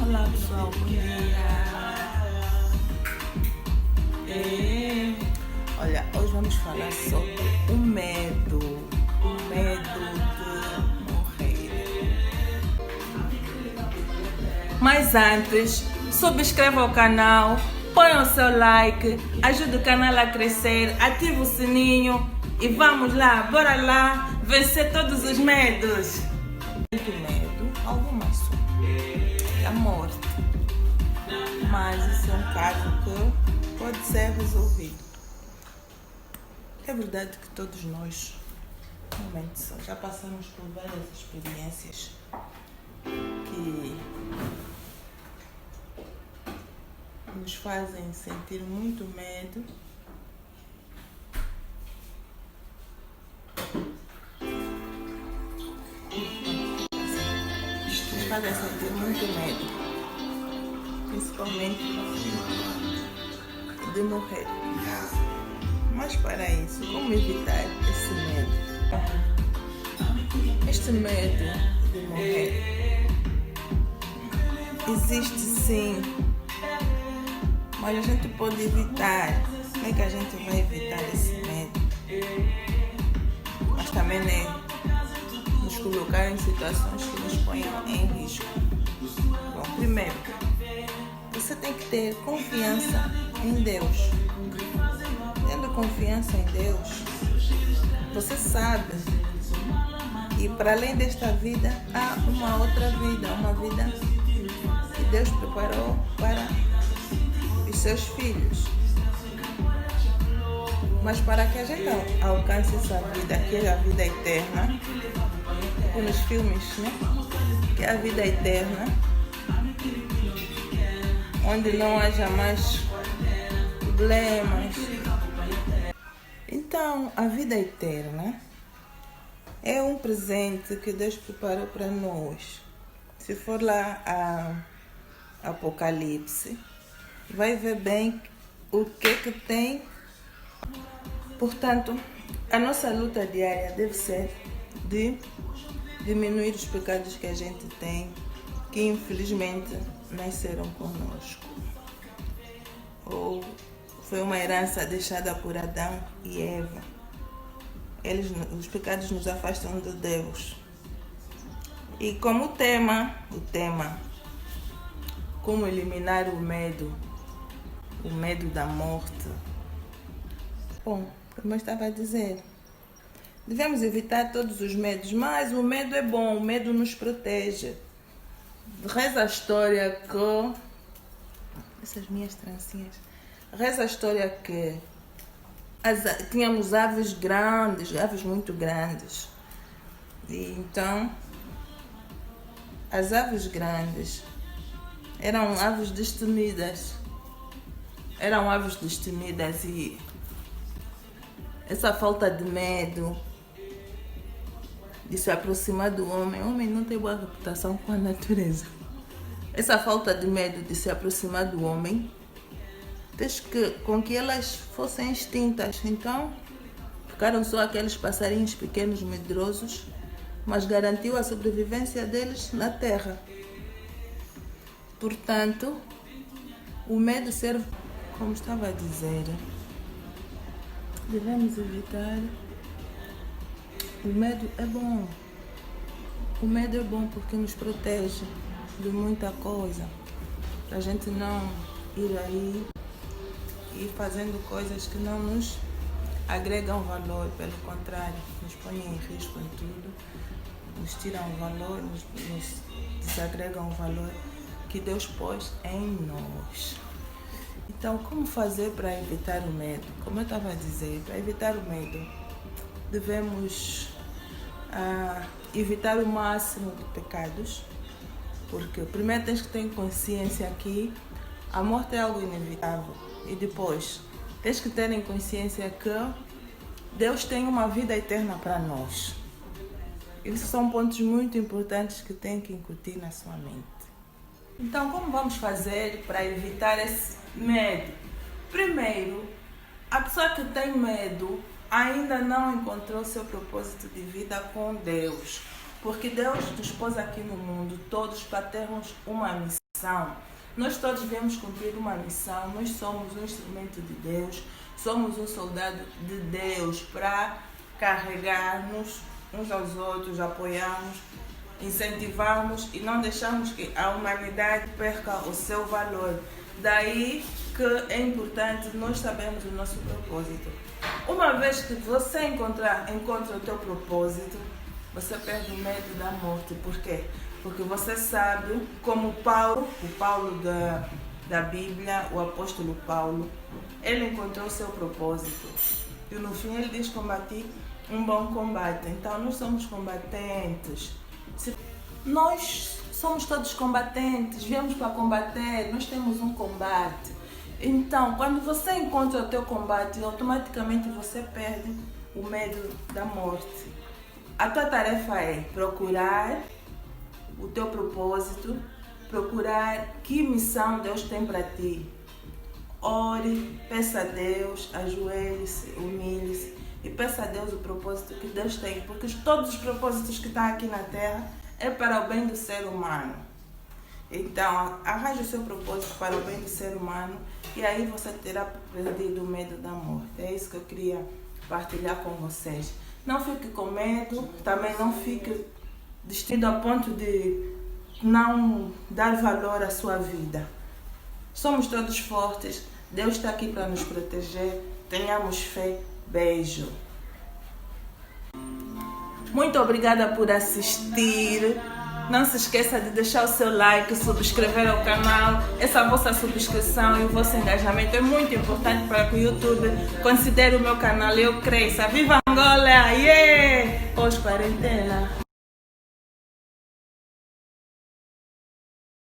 Olá pessoal, bom dia! Olha, hoje vamos falar sobre o medo de morrer. Mas antes, subscreva o canal, ponha o seu like, ajude o canal a crescer, ative o sininho e vamos lá, bora lá vencer todos os medos. Muito medo, algo mais só, a morte. Mas isso é um caso que pode ser resolvido. É verdade que todos nós, realmente, já passamos por várias experiências que nos fazem sentir muito medo. Nos fazem sentir muito medo, principalmente de morrer. Mas para isso, como evitar esse medo? Este medo de morrer existe sim, mas a gente pode evitar. Como é que a gente vai evitar esse medo? Mas também nos colocar em situações que nos ponham em risco. Bom, primeiro, você tem que ter confiança em Deus. Tendo confiança em Deus, você sabe que para além desta vida há uma outra vida, uma vida que Deus preparou para os seus filhos. Mas para que a gente alcance essa vida, que é a vida eterna, como nos filmes, né? Que é a vida eterna, onde não haja mais problemas. Então, a vida eterna é um presente que Deus preparou para nós. Se for lá a Apocalipse, vai ver bem o que tem. Portanto, a nossa luta diária deve ser de diminuir os pecados que a gente tem, que infelizmente nasceram conosco. Ou foi uma herança deixada por Adão e Eva. Os pecados nos afastam de Deus. E como o tema, como eliminar o medo da morte. Bom, como eu estava a dizer, devemos evitar todos os medos, mas o medo é bom, o medo nos protege. Reza a história que... Essas minhas trancinhas. Reza a história que tínhamos aves grandes, aves muito grandes. E então, as aves grandes eram aves destemidas. E essa falta de medo de se aproximar do homem. O homem não tem boa reputação com a natureza. Essa falta de medo de se aproximar do homem fez com que elas fossem extintas. Então, ficaram só aqueles passarinhos pequenos, medrosos, mas garantiu a sobrevivência deles na terra. Portanto, o medo serve, como estava a dizer, devemos evitar. O medo é bom. O medo é bom porque nos protege de muita coisa. Para a gente não ir aí e fazendo coisas que não nos agregam valor, pelo contrário, nos põem em risco em tudo, nos tiram valor, nos desagregam o valor que Deus pôs em nós. Então, como fazer para evitar o medo? Como eu estava a dizer, para evitar o medo, devemos evitar o máximo de pecados, porque primeiro tens que ter consciência que a morte é algo inevitável. E depois, tens que ter em consciência que Deus tem uma vida eterna para nós. Esses são pontos muito importantes que tem que incutir na sua mente. Então, como vamos fazer para evitar esse medo? Primeiro, a pessoa que tem medo ainda não encontrou seu propósito de vida com Deus. Porque Deus nos pôs aqui no mundo todos para termos uma missão. missão. Nós todos viemos cumprir uma missão, nós somos um instrumento de Deus, somos um soldado de Deus para carregar-nos uns aos outros, apoiarmos, incentivarmos e não deixarmos que a humanidade perca o seu valor. Daí que é importante nós sabermos o nosso propósito. Uma vez que você encontra o teu propósito, você perde o medo da morte. Por quê? Porque você sabe como o Paulo da Bíblia, o apóstolo Paulo, ele encontrou o seu propósito. E no fim ele diz: combati um bom combate. Então nós somos combatentes. Nós somos todos combatentes, viemos para combater, nós temos um combate. Então, quando você encontra o teu combate, automaticamente você perde o medo da morte. A tua tarefa é procurar o teu propósito, procurar que missão Deus tem para ti. Ore, peça a Deus, ajoelhe-se, humilhe-se e peça a Deus o propósito que Deus tem, porque todos os propósitos que estão aqui na Terra é para o bem do ser humano. Então, arranje o seu propósito para o bem do ser humano e aí você terá perdido o medo da morte. É isso que eu queria partilhar com vocês. Não fique com medo, também não fique distraído a ponto de não dar valor à sua vida. Somos todos fortes, Deus está aqui para nos proteger, tenhamos fé. Beijo. Muito obrigada por assistir. Não se esqueça de deixar o seu like, subscrever ao canal. Essa vossa subscrição e o vosso engajamento é muito importante para que o YouTube considere o meu canal e eu cresça. Viva Angola! Yeah! Pós-quarentena.